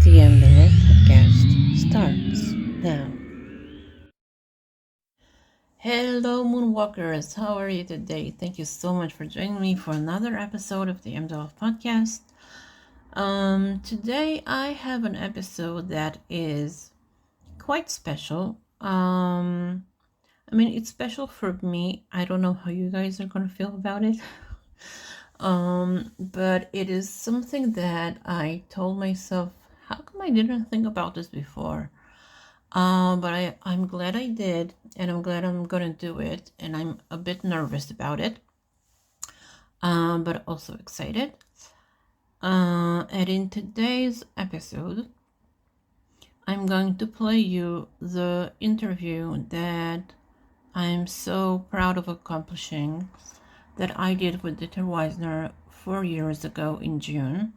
The mdlove podcast starts now. Hello, Moonwalkers. How are you today? Thank you so much for joining me for another episode of the mdlove podcast. Today I have an episode that is quite special. It's special for me. I don't know how you guys are gonna feel about it. But it is something that I told myself, how come I didn't think about this before? But I'm glad I did, and I'm glad I'm gonna do it, and I'm a bit nervous about it, but also excited. And in today's episode, I'm going to play you the interview that I'm so proud of accomplishing that I did with Dieter Weisner 4 years ago in June.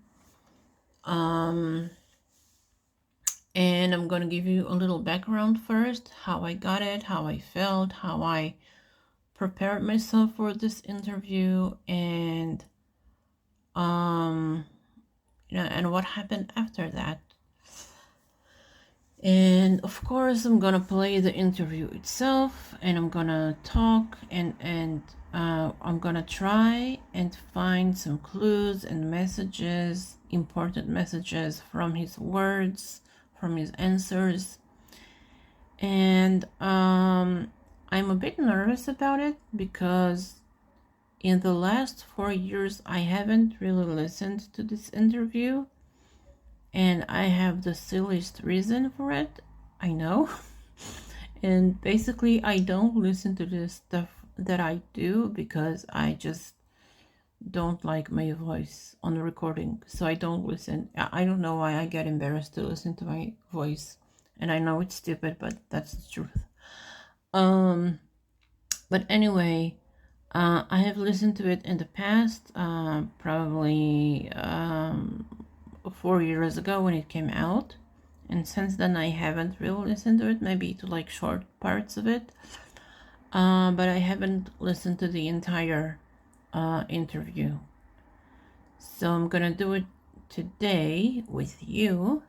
And I'm going to give you a little background first, how I got it, how I felt, how I prepared myself for this interview, and and what happened after that. And of course, I'm gonna play the interview itself, and I'm gonna talk, and I'm gonna try and find some clues and messages, important messages from his words, from his answers. And I'm a bit nervous about it because in the last 4 years I haven't really listened to this interview, and I have the silliest reason for it, I know. And basically I don't listen to this stuff that I do because I just don't like my voice on the recording, so I don't listen. I don't know why I get embarrassed to listen to my voice, and I know it's stupid, but that's the truth. But anyway, I have listened to it in the past, probably 4 years ago when it came out, and since then I haven't really listened to it, maybe to like short parts of it, but I haven't listened to the entire interview. So I'm gonna do it today with you.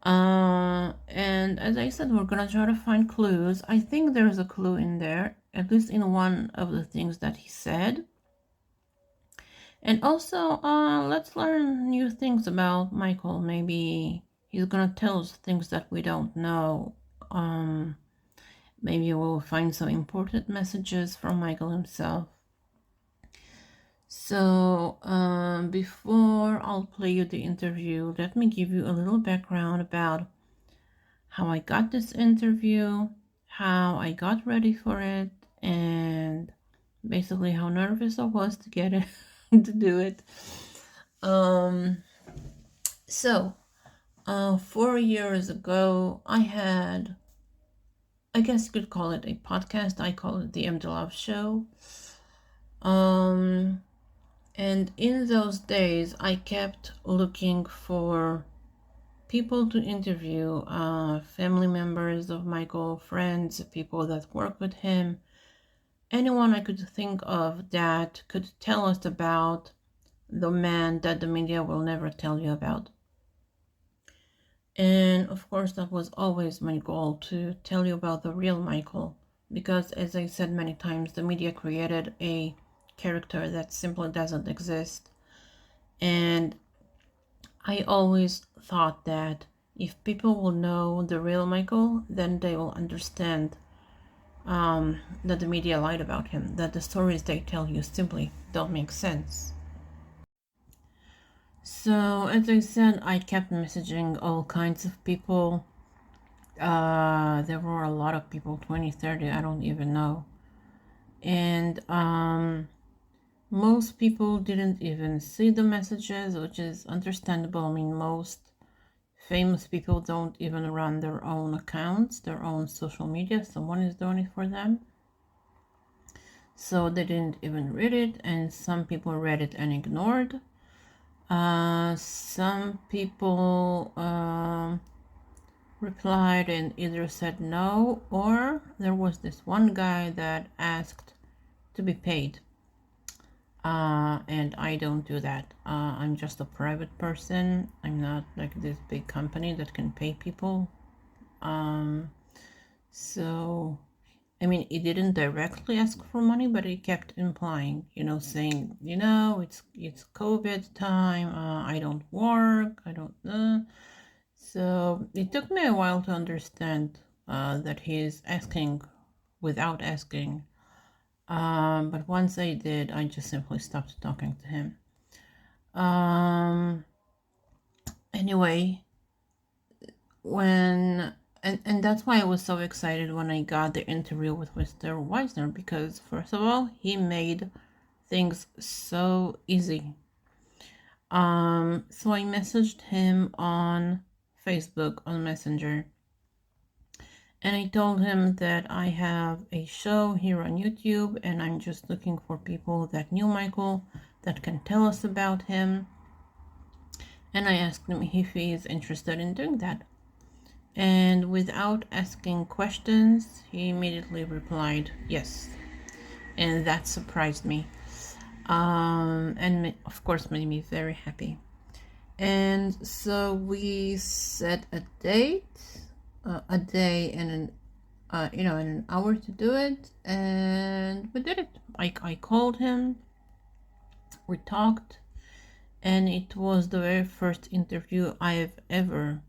And as I said, we're gonna try to find clues. I think there's a clue in there, at least in one of the things that he said. And also, let's learn new things about Michael. Maybe he's gonna tell us things that we don't know. Maybe we'll find some important messages from Michael himself. So, before I'll play you the interview, let me give you a little background about how I got this interview, how I got ready for it, and basically how nervous I was to get it, to do it. So, 4 years ago, I had, I guess you could call it a podcast. I call it the mdlove show. And in those days, I kept looking for people to interview, family members of Michael, friends, people that work with him, anyone I could think of that could tell us about the man that the media will never tell you about. And of course, that was always my goal, to tell you about the real Michael, because as I said many times, the media created a character that simply doesn't exist. And I always thought that if people will know the real Michael, then they will understand that the media lied about him, that the stories they tell you simply don't make sense. So, as I said, I kept messaging all kinds of people. There were a lot of people, 20, 30, I don't even know. And most people didn't even see the messages, which is understandable. I mean, most famous people don't even run their own accounts, their own social media. Someone is doing it for them. So they didn't even read it, and some people read it and ignored. Some people replied and either said no, or there was this one guy that asked to be paid. and I don't do that. I'm just a private person. I'm not like this big company that can pay people. So I mean, he didn't directly ask for money, but he kept implying, saying, it's COVID time. I don't work. I don't know. So it took me a while to understand that he's asking without asking. But once I did, I just simply stopped talking to him. Anyway, and that's why I was so excited when I got the interview with Mr. Weisner, because first of all, he made things so easy. So I messaged him on Facebook on Messenger, and I told him that I have a show here on YouTube and I'm just looking for people that knew Michael that can tell us about him. And I asked him if he is interested in doing that. And without asking questions, he immediately replied yes. And that surprised me. And of course made me very happy. And so we set a date, a day and an hour to do it, and we did it. I called him, we talked, and it was the very first interview I've ever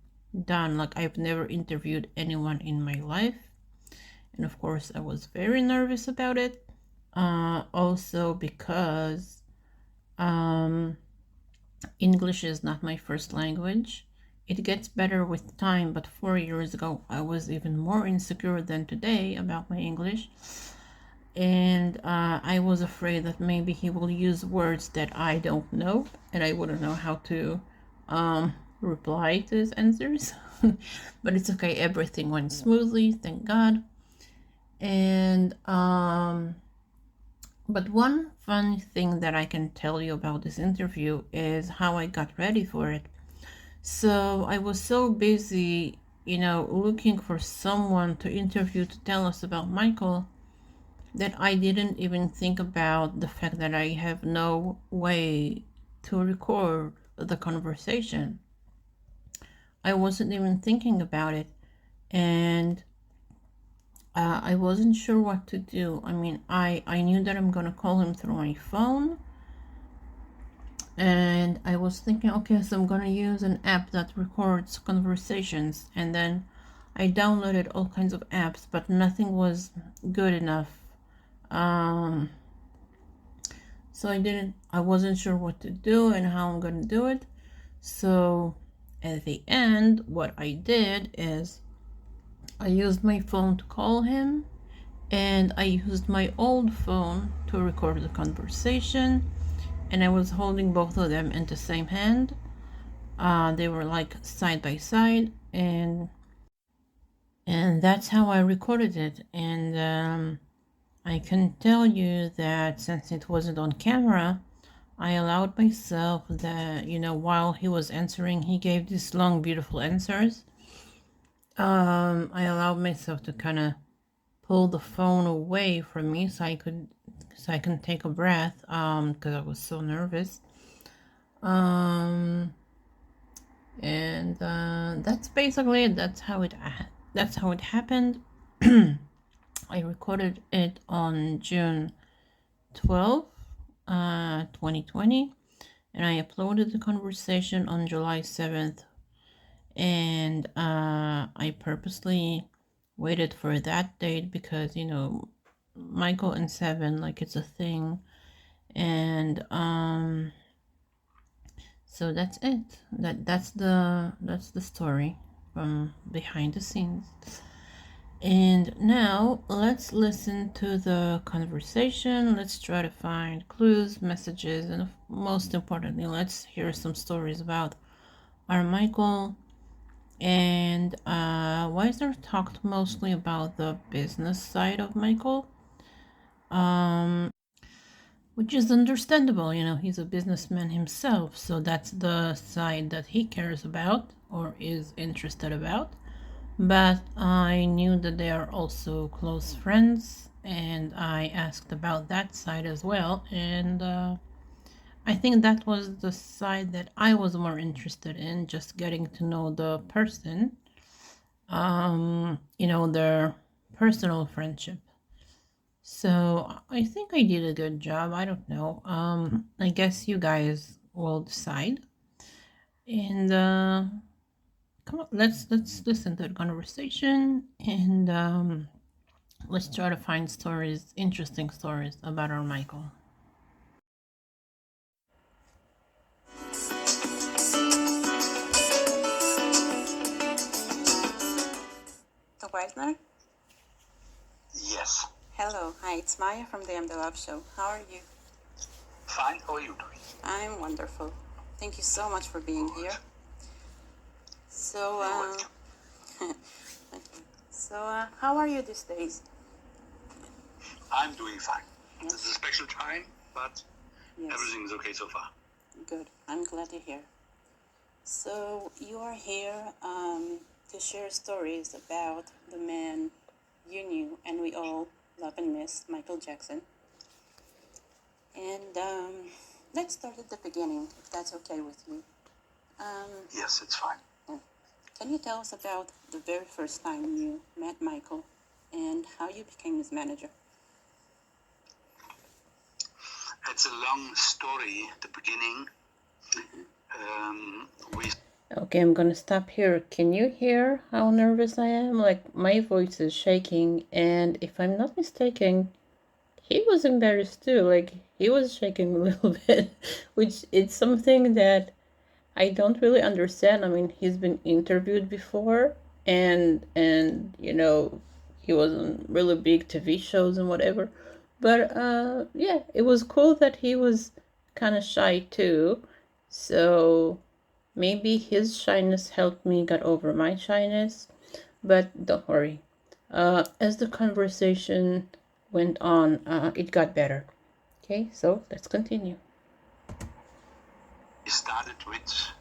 done. Like, I've never interviewed anyone in my life, and of course I was very nervous about it. Also because English is not my first language. It gets better with time, but 4 years ago I was even more insecure than today about my English. And I was afraid that maybe he will use words that I don't know, and I wouldn't know how to reply to his answers. But it's okay, everything went smoothly, thank God. And but one fun thing that I can tell you about this interview is how I got ready for it. So I was so busy, looking for someone to interview to tell us about Michael, that I didn't even think about the fact that I have no way to record the conversation. I wasn't even thinking about it. And I wasn't sure what to do. I mean, I knew that I'm gonna call him through my phone, and I was thinking, okay, so I'm gonna use an app that records conversations, and then I downloaded all kinds of apps, but nothing was good enough. So I wasn't sure what to do and how I'm gonna do it. So at the end, what I did is I used my phone to call him, and I used my old phone to record the conversation, and I was holding both of them in the same hand. They were like side by side, and that's how I recorded it. And I can tell you that since it wasn't on camera, I allowed myself that, while he was answering, he gave these long, beautiful answers. I allowed myself to kind of pull the phone away from me so I can take a breath, because I was so nervous. And that's basically it. That's how it happened. I recorded it on June 12th, 2020, and I uploaded the conversation on July 7th. And I purposely waited for that date because, Michael and Seven, like, it's a thing. And so that's it. That's the story from behind the scenes. And now let's listen to the conversation. Let's try to find clues, messages, and most importantly, let's hear some stories about our Michael. And Weisner talked mostly about the business side of Michael, which is understandable. He's a businessman himself, so that's the side that he cares about or is interested about. But I knew that they are also close friends, and I asked about that side as well. And I think that was the side that I was more interested in, just getting to know the person, their personal friendship. So I think I did a good job. I don't know. I guess you guys will decide. And come on, let's listen to the conversation, and let's try to find stories, interesting stories about our Michael. The Weisner? Yes. Hello, hi, it's Maya from the mdlove show. How are you? Fine. How are you doing? I'm wonderful. Thank you so much for being Good. here. So, You're welcome. thank you. So, how are you these days? I'm doing fine. Yes. It's a special time, but Yes. everything is okay so far. Good. I'm glad to hear. So, you are here to share stories about the man you knew and we all love and miss, Michael Jackson. And let's start at the beginning, if that's okay with you. Yes, it's fine. Can you tell us about the very first time you met Michael and how you became his manager? It's a long story at the beginning. Okay, I'm gonna stop here. Can you hear how nervous I am? Like, my voice is shaking, and if I'm not mistaken, he was embarrassed too. Like, he was shaking a little bit, which it's something that I don't really understand. I mean, he's been interviewed before, and he was on really big TV shows and whatever. But yeah, it was cool that he was kind of shy too. So maybe his shyness helped me get over my shyness. But don't worry. As the conversation went on, it got better. Okay, so let's continue. We started with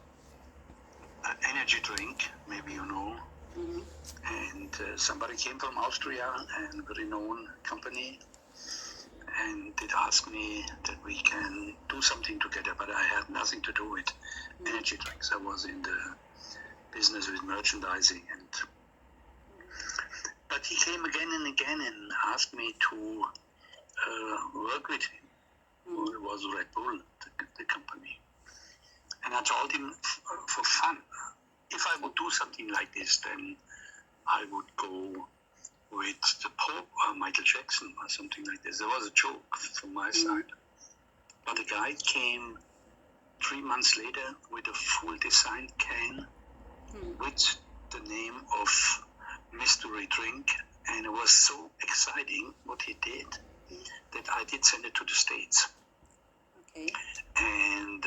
an energy drink, maybe you know. Mm-hmm. And somebody came from Austria, and a very known company, and did ask me that we can do something together, but I had nothing to do with energy drinks. I was in the business with merchandising, but he came again and again and asked me to work with him. Well, it was Red Bull, the company. And I told him for fun, if I would do something like this, then I would go with the Pope or Michael Jackson or something like this. There was a joke from my side. But the guy came 3 months later with a full design can with the name of mystery drink, and it was so exciting what he did that I did send it to the States. Okay. And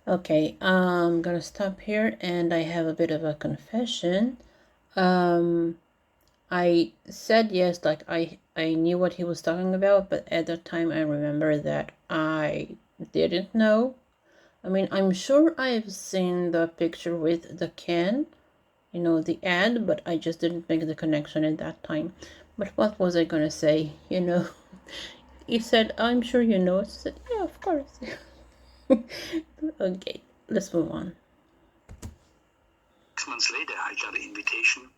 Okay, I'm gonna stop here, and I have a bit of a confession. I said yes, like I knew what he was talking about, but at the time I remember that I didn't know. I mean, I'm sure I've seen the picture with the can, the ad, but I just didn't make the connection at that time. But what was I gonna say? He said, I'm sure you know it. I said, yeah, of course. Okay, let's move on. 6 months later, I got an invitation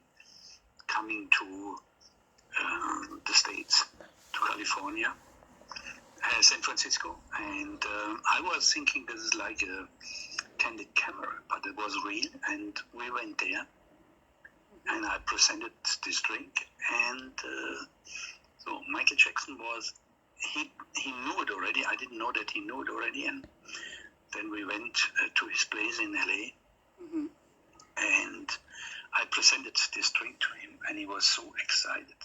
coming to the States, to California, San Francisco. And I was thinking this is like a candid camera, but it was real. And we went there, and I presented this drink. And so Michael Jackson he knew it already. I didn't know that he knew it already. And then we went to his place in LA. And I presented this drink to him, and he was so excited.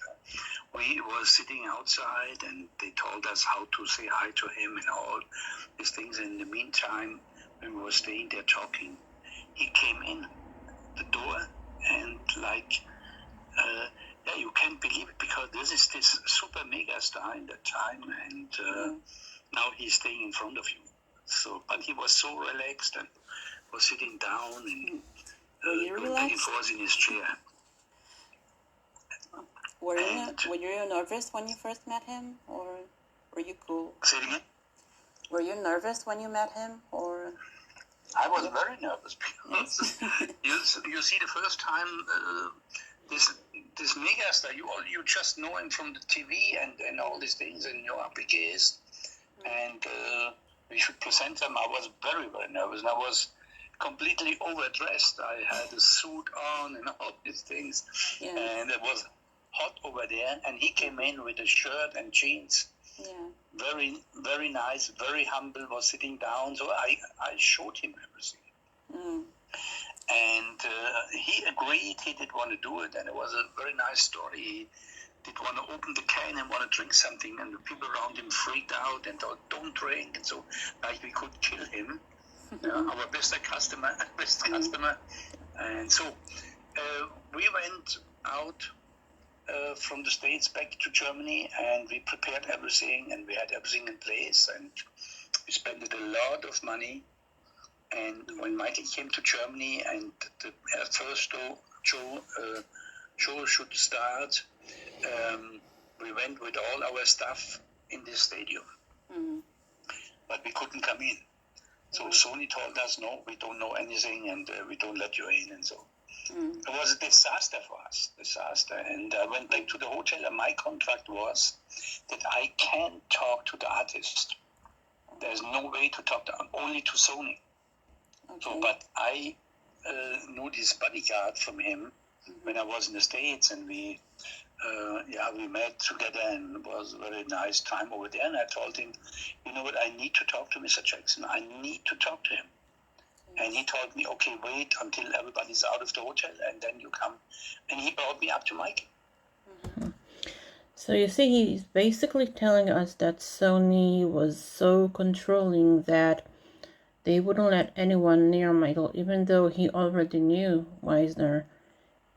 We were sitting outside, and they told us how to say hi to him and all these things. In the meantime, when we were staying there talking, he came in the door, and you can't believe it, because this is this super mega star in that time, and now he's staying in front of you. So, but he was so relaxed and was sitting down and going back and forth in his chair. Were you nervous when you first met him, or were you cool? Say it again? Were you nervous when you met him, or? I was very nervous because you see the first time this megastar, you just know him from the TV and all these things, and you are big guest, and we should present them. I was very, very nervous, and I was completely overdressed. I had a suit on and all these things, and it was hot over there, and he came in with a shirt and jeans. Yeah. Very, very nice, very humble, was sitting down. So I showed him everything. And he agreed, he did want to do it. And it was a very nice story. He did want to open the can and want to drink something. And the people around him freaked out and thought, don't drink. And so, like, we could kill him. Our best customer. And so we went out from the States back to Germany, and we prepared everything, and we had everything in place, and we spent a lot of money. And when Michael came to Germany and the first show should start, we went with all our stuff in this stadium. But we couldn't come in. So Sony told us, no, we don't know anything, and we don't let you in, and so. It was a disaster for us, and I went back to the hotel, and my contract was that I can't talk to the artist. There's no way to talk only to Sony. Okay. So, but I knew this bodyguard from him when I was in the States, and we met together, and it was a very nice time over there. And I told him, you know what, I need to talk to Mr. Jackson. I need to talk to him. And he told me, okay, wait until everybody's out of the hotel, and then you come. And he brought me up to Mike. So you see, he's basically telling us that Sony was so controlling that they wouldn't let anyone near Michael, even though he already knew Weisner.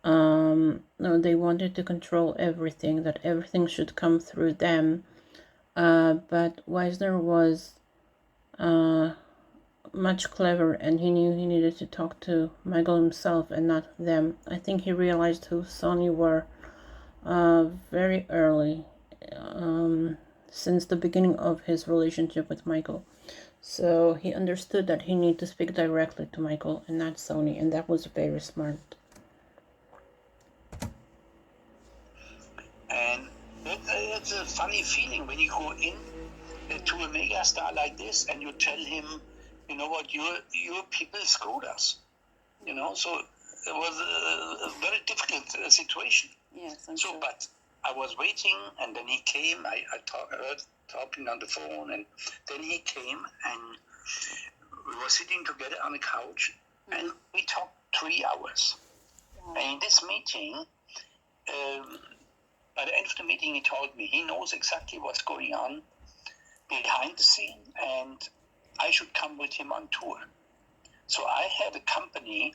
No, they wanted to control everything, that everything should come through them. But Weisner was much clever, and he knew he needed to talk to Michael himself and not them. I think he realized who Sony were very early, since the beginning of his relationship with Michael. So he understood that he needed to speak directly to Michael and not Sony, and that was very smart. And it's a funny feeling when you go in to a mega star like this, and you tell him, you know what, your people screwed us. You know, so it was a very difficult situation. Yes, I'm sure. But I was waiting, and then he came. I heard talking on the phone, and then he came, and we were sitting together on the couch, and we talked 3 hours. Wow. And in this meeting, by the end of the meeting, he told me he knows exactly what's going on behind the scene, and I should come with him on tour. So I had a company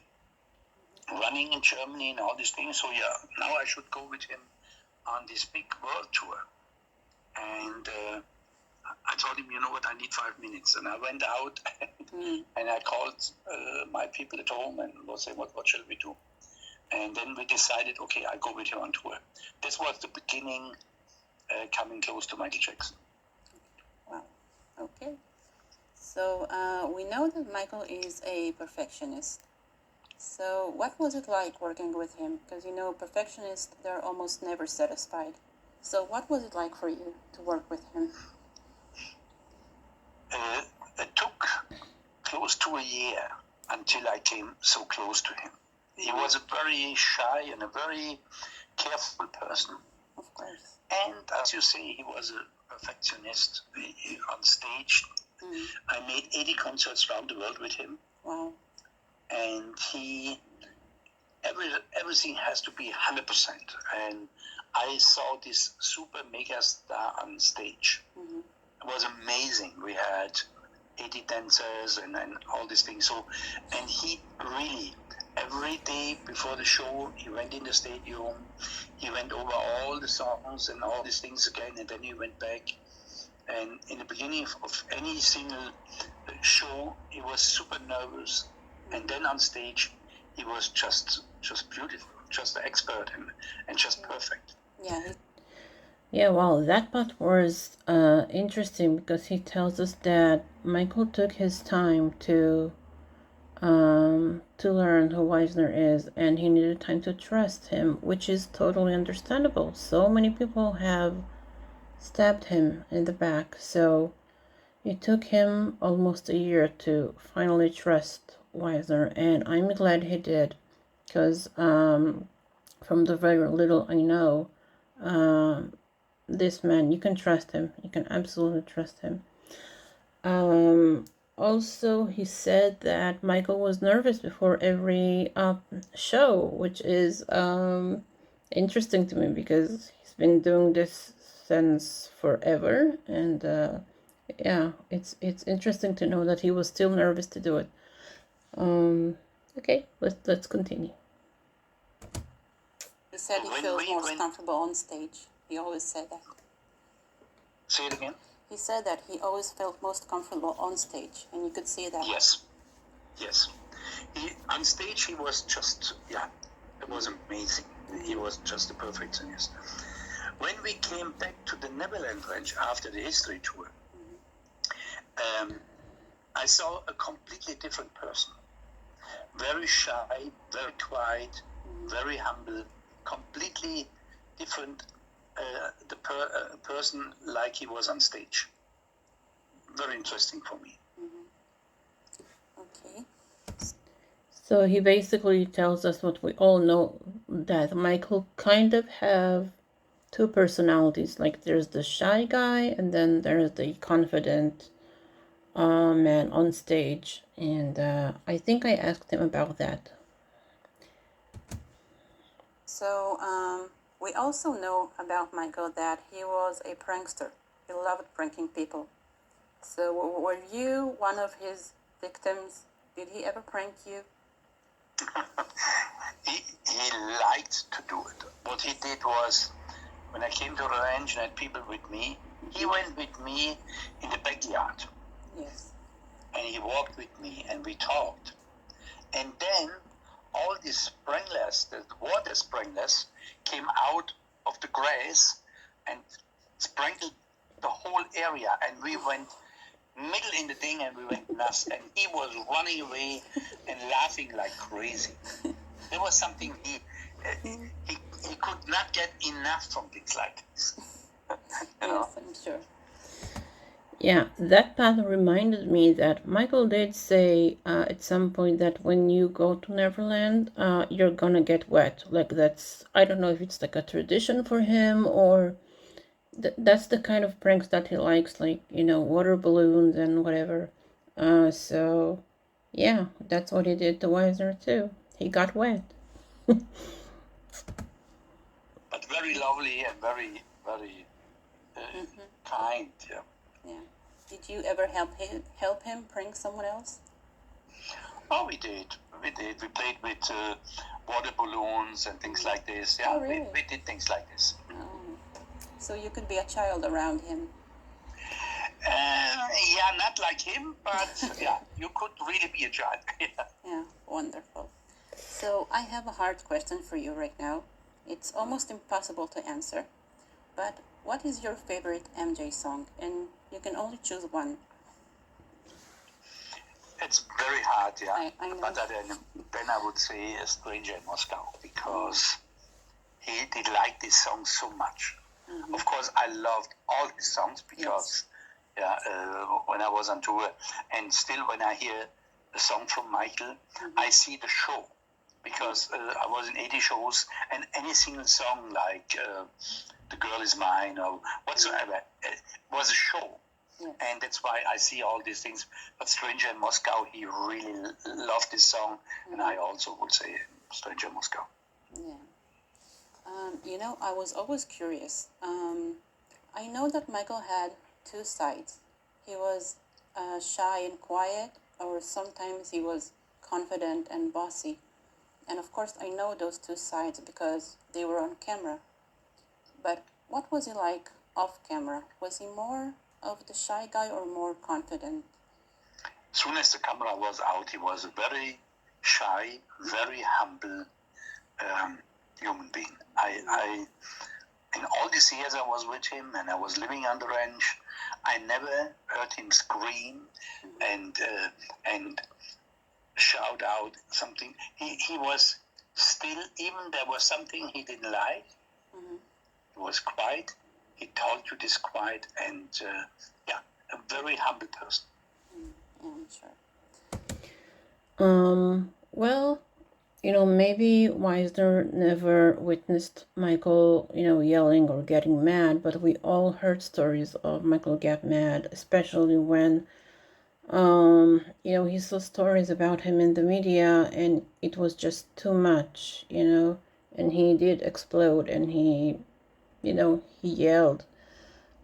running in Germany and all these things. So now I should go with him on this big world tour. And I told him, you know what, I need 5 minutes. And I went out and I called my people at home and was saying, what shall we do? And then we decided, okay, I go with him on tour. This was the beginning, coming close to Michael Jackson. Wow. Okay. So we know that Michael is a perfectionist. So what was it like working with him? Because, you know, perfectionists, they're almost never satisfied. So what was it like for you to work with him? It took close to a year until I came so close to him. He was a very shy and a very careful person. Of course. And as you say, he was a perfectionist on stage. I made 80 concerts around the world with him. Wow. And everything has to be 100%. And I saw this super mega star on stage. It was amazing. We had 80 dancers and all these things. So, and he really, every day before the show, he went in the stadium, he went over all the songs and all these things again, and then he went back. And in the beginning of any single show, he was super nervous. And then on stage, he was just beautiful, just an expert and just perfect. Yeah. Yeah, well, that part was interesting because he tells us that Michael took his time to learn who Weisner is, and he needed time to trust him, which is totally understandable. So many people have stabbed him in the back, so it took him almost a year to finally trust Weisner, and I'm glad he did, because from the very little I know, this man, you can trust him. You can absolutely trust him. Also, he said that Michael was nervous before every show, which is interesting to me because he's been doing this since forever, and yeah, it's interesting to know that he was still nervous to do it. Okay, let's continue. He said he feels more comfortable on stage. He always said that. Say it again. He said that he always felt most comfortable on stage, and you could see that. Yes. On stage, he was just, it was amazing. He was just a perfectionist. When we came back to the Neverland Ranch after the history tour, I saw a completely different person. Very shy, very quiet, very humble, completely different person like he was on stage. Very interesting for me. Okay. So he basically tells us what we all know, that Michael kind of have two personalities. Like there's the shy guy and then there's the confident man on stage. And I think I asked him about that. So we also know about Michael that he was a prankster. He loved pranking people. So were you one of his victims? Did he ever prank you? He liked to do it. What he did was, when I came to the ranch and had people with me, he went with me in the backyard. Yes. And he walked with me and we talked. And then all these sprinklers, the water sprinklers, came out of the grass and sprinkled the whole area. And we went middle in the thing and we went nuts. And he was running away and laughing like crazy. There was something he could not get enough from things like this. Yes, I'm sure. Yeah, that part reminded me that Michael did say at some point that when you go to Neverland, you're gonna get wet. Like that's, I don't know if it's like a tradition for him or that's the kind of pranks that he likes, like, you know, water balloons and whatever. So, yeah, that's what he did to Weiser too. He got wet. But very lovely and very, very kind, yeah. Yeah. Did you ever help him prank someone else? Oh, we did. We played with water balloons and things like this. Yeah, Oh, really? we did things like this. Oh. So you could be a child around him. Yeah, not like him, but yeah, you could really be a child. Yeah, wonderful. So I have a hard question for you right now. It's almost impossible to answer. But what is your favorite MJ song? And you can only choose one. It's very hard, yeah. I know. But then I would say A Stranger in Moscow, because he did like this song so much. Mm-hmm. Of course, I loved all his songs because, when I was on tour, and still when I hear a song from Michael, I see the show. Because I was in 80 shows, and any single song like The Girl Is Mine or whatsoever was a show. Yes. And that's why I see all these things. But Stranger in Moscow, he really loved this song, and I also would say Stranger in Moscow. Yeah. You know, I was always curious. I know that Michael had two sides. He was shy and quiet, or sometimes he was confident and bossy. And of course, I know those two sides because they were on camera. But what was he like off camera? Was he more of the shy guy or more confident? As soon as the camera was out, he was a very shy, very humble human being. in all these years I was with him and I was living on the ranch, I never heard him scream and shout out something. He was still, even there was something he didn't like, he was quiet. He told you this quiet and a very humble person. Yeah, I'm sure. Well, maybe Weisner never witnessed Michael, yelling or getting mad, but we all heard stories of Michael get mad, especially when, he saw stories about him in the media and it was just too much, and he did explode and he yelled.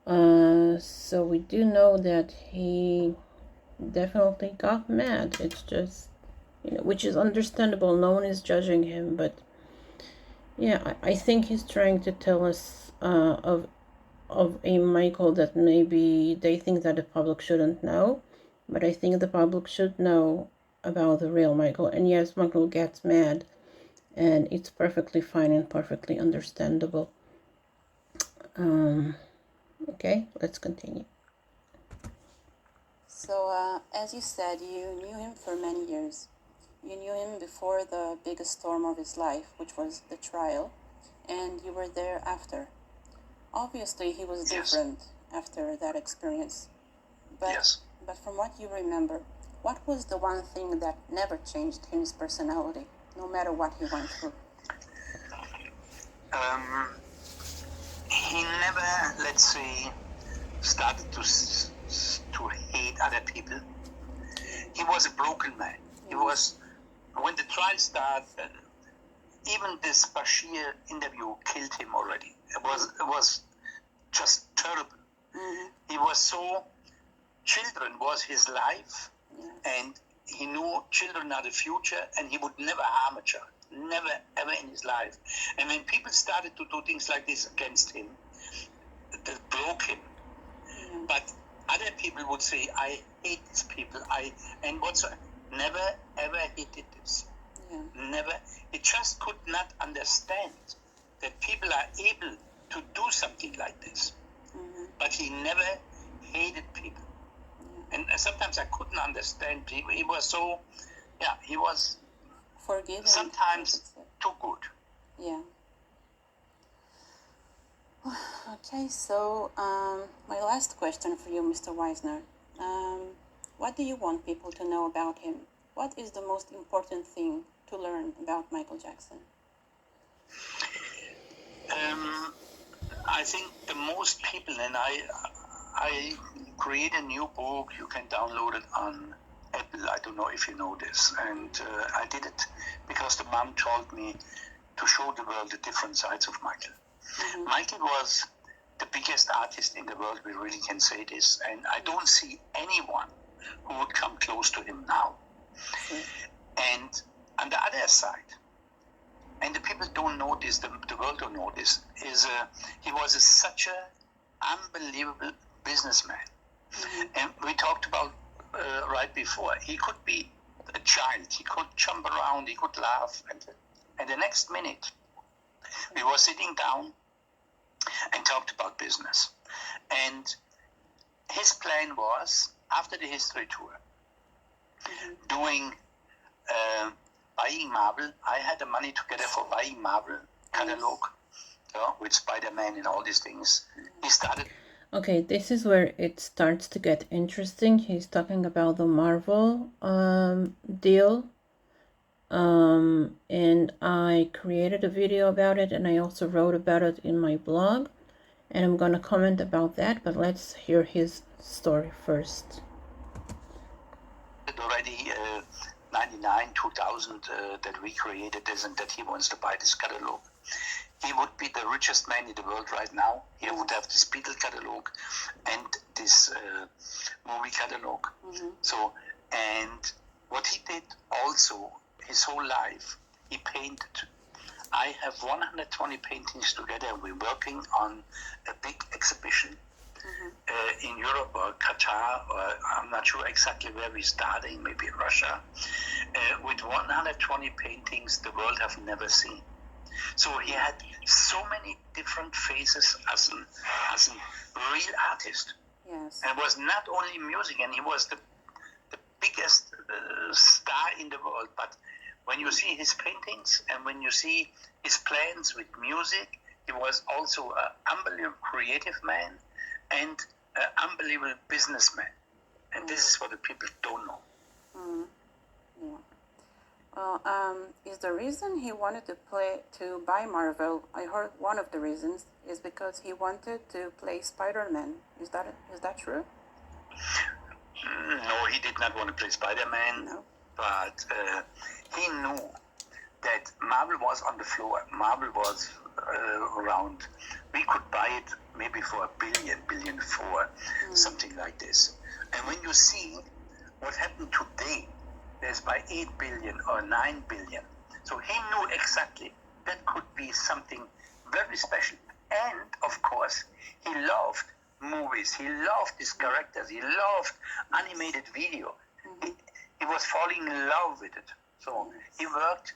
So we do know that he definitely got mad. It's just, which is understandable. No one is judging him, but yeah, I think he's trying to tell us of a Michael that maybe they think that the public shouldn't know, but I think the public should know about the real Michael. And yes, Michael gets mad, and it's perfectly fine and perfectly understandable. Okay, let's continue. So, as you said, you knew him for many years. You knew him before the biggest storm of his life, which was the trial, and you were there after. Obviously, he was different after that experience. But from what you remember, what was the one thing that never changed his personality, no matter what he went through? He never, let's say, started to hate other people. He was a broken man. He was, when the trial started, even this Bashir interview killed him already. It was just terrible. He was so, children was his life, and he knew children are the future, and he would never harm a child. Never, ever in his life. And when people started to do things like this against him, that broke him. But other people would say, I hate these people. Never, ever he did this. Never. He just could not understand that people are able to do something like this. But he never hated people. And sometimes I couldn't understand people. He was so, he was forgiving. Sometimes too good. Yeah. Okay, so my last question for you, Mr. Weisner. What do you want people to know about him? What is the most important thing to learn about Michael Jackson? I think the most people, and I create a new book, you can download it on Apple. I don't know if you know this, and I did it because the mom told me to show the world the different sides of Michael. Michael was the biggest artist in the world, we really can say this, and I don't see anyone who would come close to him now. And on the other side, and the people don't know this, the world don't know this, is he was such an unbelievable businessman. And we talked about right before, he could be a child, he could jump around, he could laugh, and the next minute we were sitting down and talked about business. And his plan was, after the history tour, doing buying Marvel. I had the money together for buying Marvel catalog, with Spider-Man and all these things. He started. Okay, this is where it starts to get interesting. He's talking about the Marvel deal. And I created a video about it, and I also wrote about it in my blog, and I'm gonna comment about that, but let's hear his story first. Already 99, 2000 that we created this, and that he wants to buy this catalog. He would be the richest man in the world right now. He would have this Beatle catalog and this movie catalog. So, and what he did also, his whole life, he painted. I have 120 paintings together. We're working on a big exhibition in Europe or Qatar, or I'm not sure exactly where we're starting, maybe Russia, with 120 paintings the world have never seen. So he had so many different phases as an real artist. Yes. And it was not only music, and he was the biggest star in the world. But when you see his paintings and when you see his plans with music, he was also an unbelievable creative man and an unbelievable businessman. And this is what the people don't know. Yeah. Well, is the reason he wanted to buy Marvel? I heard one of the reasons is because he wanted to play Spider-Man. Is that true? No, he did not want to play Spider-Man. No. But he knew that Marvel was on the floor. Marvel was around. We could buy it maybe for $1 billion, something like this. And when you see what happened today, there's by 8 billion or 9 billion. So he knew exactly that could be something very special. And of course, he loved movies. He loved his characters. He loved animated video. He was falling in love with it. So he worked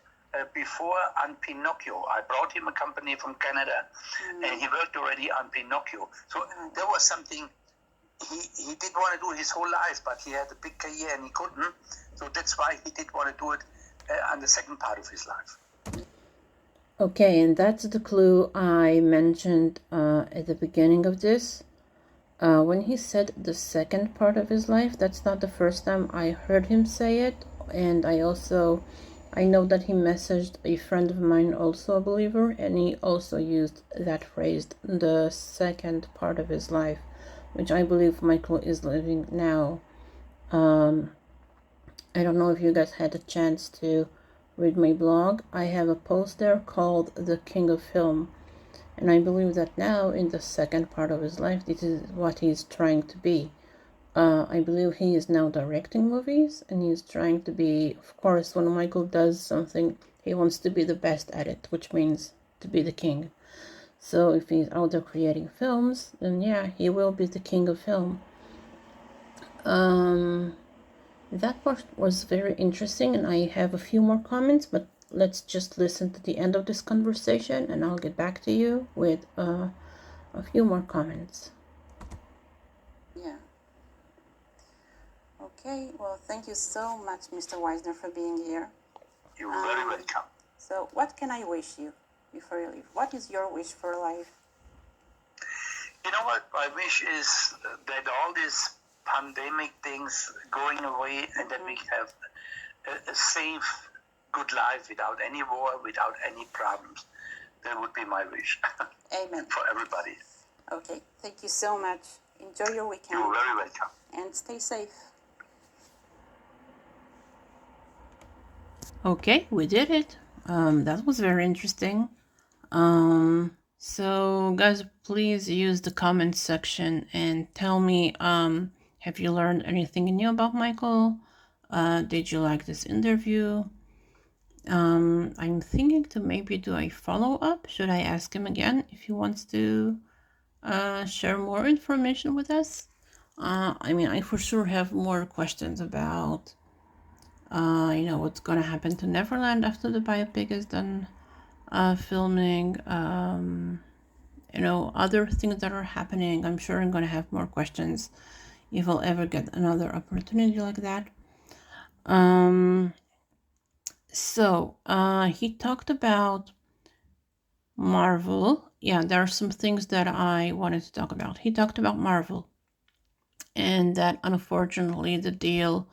before on Pinocchio. I brought him a company from Canada, and he worked already on Pinocchio. So there was something he did want to do his whole life, but he had a big career and he couldn't. So that's why he did want to do it on the second part of his life. Okay, and that's the clue I mentioned at the beginning of this. When he said the second part of his life, that's not the first time I heard him say it. And I know that he messaged a friend of mine, also a believer, and he also used that phrase, the second part of his life, which I believe Michael is living now. I don't know if you guys had a chance to read my blog. I have a post there called The King of Film. And I believe that now, in the second part of his life, this is what he's trying to be. I believe he is now directing movies, and he's trying to be, of course, when Michael does something, he wants to be the best at it, which means to be the king. So if he's out there creating films, then yeah, he will be the king of film. That part was very interesting, and I have a few more comments, but let's just listen to the end of this conversation, and I'll get back to you with a few more comments. Yeah. Okay, well, thank you so much, Mr. Weisner, for being here. You're very welcome. So what can I wish you before you leave? What is your wish for life? You know what my wish is? That all these pandemic things going away and that we have a safe, good life without any war, without any problems. That would be my wish. Amen. For everybody. Okay, thank you so much. Enjoy your weekend. You're very welcome. And stay safe. Okay, we did it. That was very interesting. So guys, please use the comments section and tell me, have you learned anything new about Michael? Did you like this interview? I'm thinking to maybe do a follow-up. Should I ask him again if he wants to share more information with us? I mean, I for sure have more questions about what's gonna happen to Neverland after the biopic is done filming, other things that are happening. I'm sure I'm gonna have more questions if I'll ever get another opportunity like that. So he talked about Marvel. Yeah, there are some things that I wanted to talk about. He talked about Marvel and that unfortunately the deal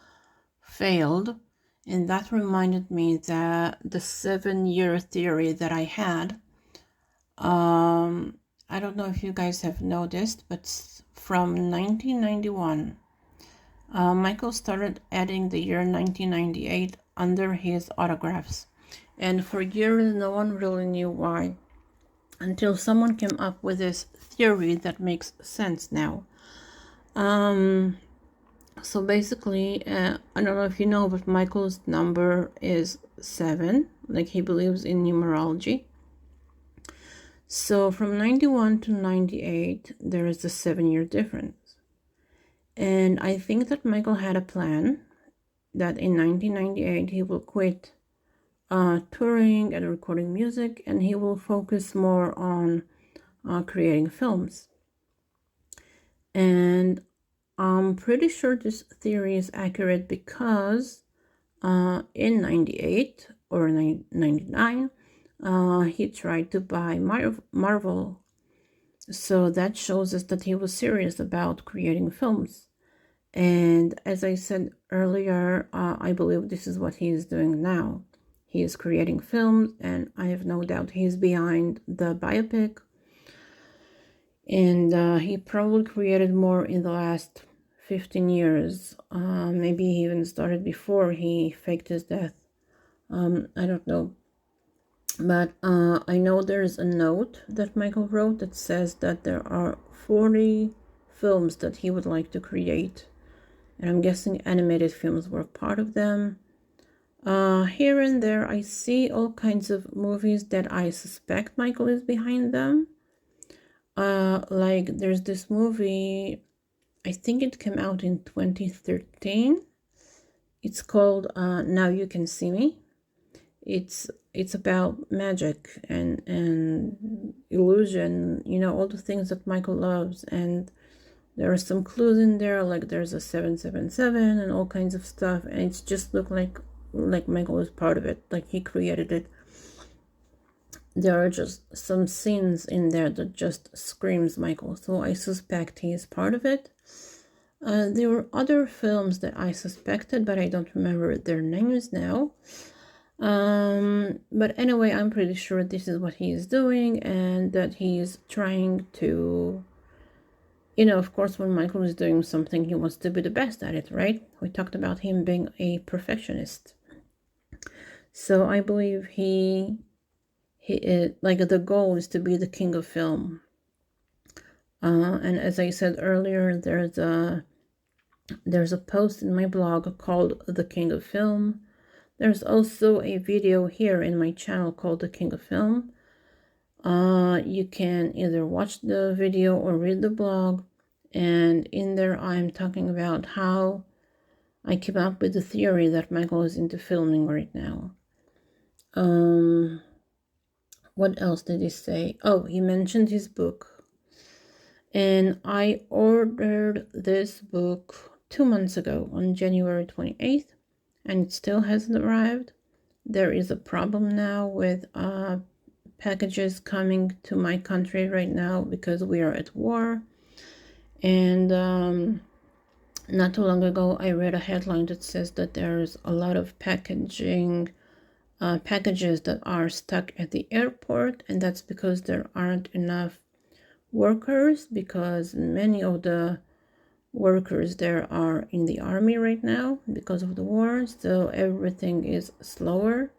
failed. And that reminded me that the 7-year theory that I had, I don't know if you guys have noticed, but from 1991, Michael started adding the year 1998 under his autographs. And for years, no one really knew why, until someone came up with this theory that makes sense now. So basically, I don't know if you know, but Michael's number is 7, like he believes in numerology. So from 91 to 98, there is a 7-year difference. And I think that Michael had a plan that in 1998 he will quit touring and recording music, and he will focus more on creating films. And I'm pretty sure this theory is accurate because in 98 or 99, he tried to buy Marvel. So that shows us that he was serious about creating films. And as I said earlier, I believe this is what he is doing now. He is creating films, and I have no doubt he's behind the biopic. And he probably created more in the last 15 years. Maybe he even started before he faked his death. I don't know. But I know there's a note that Michael wrote that says that there are 40 films that he would like to create. And I'm guessing animated films were part of them. Here and there, I see all kinds of movies that I suspect Michael is behind them. Like there's this movie, I think it came out in 2013. It's called Now You Can See Me. It's about magic and illusion, all the things that Michael loves. And there are some clues in there, like there's a 777 and all kinds of stuff, and it's just looked like Michael was part of it, like he created it. There are just some scenes in there that just screams Michael, so I suspect he is part of it. There were other films that I suspected, but I don't remember their names now. But anyway, I'm pretty sure this is what he is doing, and that he is trying to, of course, when Michael is doing something, he wants to be the best at it, right? We talked about him being a perfectionist. So I believe he is, like, the goal is to be the king of film. And as I said earlier, there's a post in my blog called The King of Film. There's also a video here in my channel called The King of Film. You can either watch the video or read the blog. And in there, I'm talking about how I came up with the theory that Michael is into filming right now. What else did he say? Oh, he mentioned his book. And I ordered this book 2 months ago on January 28th, and it still hasn't arrived. There is a problem now with packages coming to my country right now because we are at war. And not too long ago, I read a headline that says that there's a lot of packages that are stuck at the airport, and that's because there aren't enough workers, because many of the workers there are in the army right now because of the war, so everything is slower.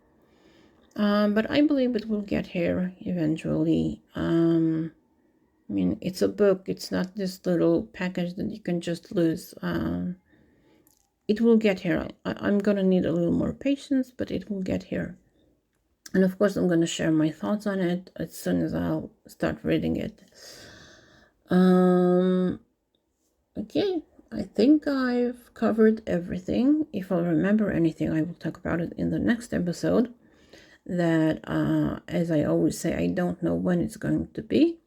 But I believe it will get here eventually. I mean, it's a book, it's not this little package that you can just lose. It will get here. I'm gonna need a little more patience, but it will get here. And of course, I'm gonna share my thoughts on it as soon as I'll start reading it. Okay, I think I've covered everything. If I remember anything, I will talk about it in the next episode. That, as I always say, I don't know when it's going to be,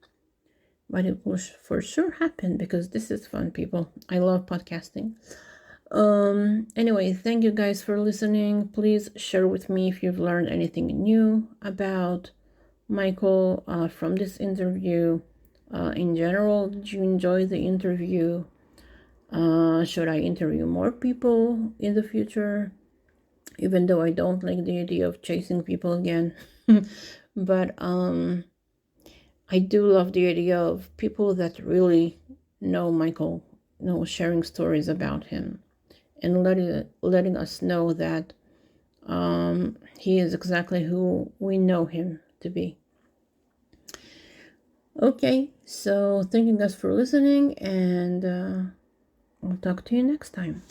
but it will for sure happen because this is fun, people. I love podcasting. Anyway, thank you guys for listening. Please share with me if you've learned anything new about Michael from this interview. In general, did you enjoy the interview? Should I interview more people in the future? Even though I don't like the idea of chasing people again. But I do love the idea of people that really know Michael, sharing stories about him and letting us know that he is exactly who we know him to be. Okay, so thank you guys for listening, and I'll talk to you next time.